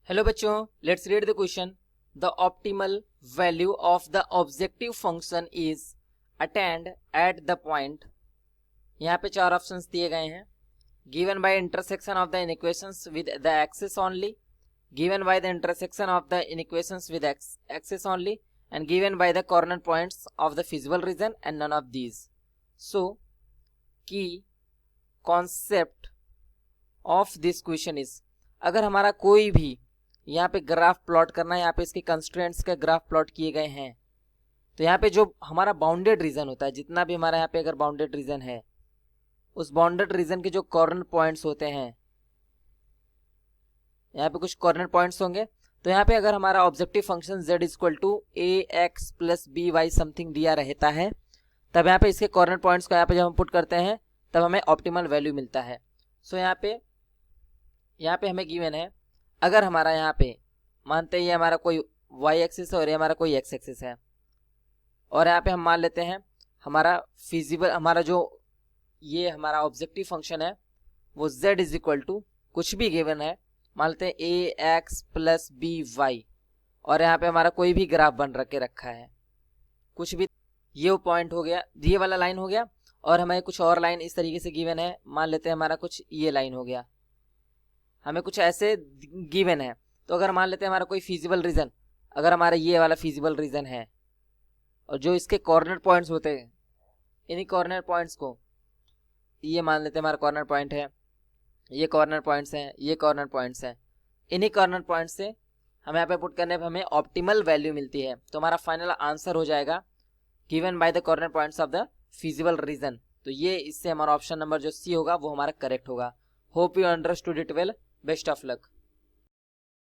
Hello बच्चों, let's read the question. The optimal value of the objective function is attained at the point. यहाँ पे चार options दिए गए हैं। Given by intersection of the inequations with the axis only, given by the intersection of the inequations with axis only, and given by the corner points of the feasible region and none of these. So की concept of this question is, अगर हमारा कोई भी यहाँ पे graph plot करना है, यहाँ पे इसके कंस्ट्रेंट्स के ग्राफ प्लॉट किए गए हैं, तो यहाँ पे जो हमारा बाउंडेड रीजन होता है, जितना भी हमारा यहाँ पे अगर बाउंडेड रीजन है, उस बाउंडेड रीजन के जो कॉर्नर पॉइंट्स होते हैं, यहाँ पे कुछ कॉर्नर पॉइंट्स होंगे। तो यहाँ पे अगर हमारा objective function z equal to a x plus b y something दिया रहता है, तब यहाँ पे इसके कॉर्नर पॉइंट्स को यहाँ पे जब हम पुट करते हैं तब हमें ऑप्टिमल वैल्यू मिलता है। सो यहाँ पे हमें गिवन है, अगर हमारा यहाँ पे मानते हैं ये हमारा कोई वाई एक्सिस है और ये हमारा कोई एक्स एक्सिस है, और यहाँ पे हम मान लेते हैं हमारा जो ये हमारा ऑब्जेक्टिव फंक्शन है वो z इज इक्वल टू कुछ भी गिवन है, मान लेते हैं ए एक्स प्लस बी वाई, और यहाँ पे हमारा कोई भी ग्राफ बन रखा है, कुछ भी, ये पॉइंट हो गया, ये वाला लाइन हो गया, और हमें कुछ और लाइन इस तरीके से गिवन है, मान लेते हैं हमारा कुछ ये लाइन हो गया, हमें कुछ ऐसे गिवन है। तो अगर मान लेते हैं हमारा कोई फिजिबल रीजन, अगर हमारा ये वाला फिजिबल रीजन है और जो इसके कॉर्नर पॉइंट्स होते हैं, इन्हीं कॉर्नर पॉइंट्स को ये मान लेते हैं हमारा कॉर्नर पॉइंट है, ये कॉर्नर पॉइंट्स हैं, ये कॉर्नर पॉइंट्स हैं, इन्हीं कॉर्नर पॉइंट्स से हमें यहाँ पे पुट करने पर हमें ऑप्टिमल वैल्यू मिलती है। तो हमारा फाइनल आंसर हो जाएगा given by the corner points of the feasible reason. तो ये इससे हमारा ऑप्शन नंबर जो सी होगा वो हमारा करेक्ट होगा। Hope you understood it well. Best of luck.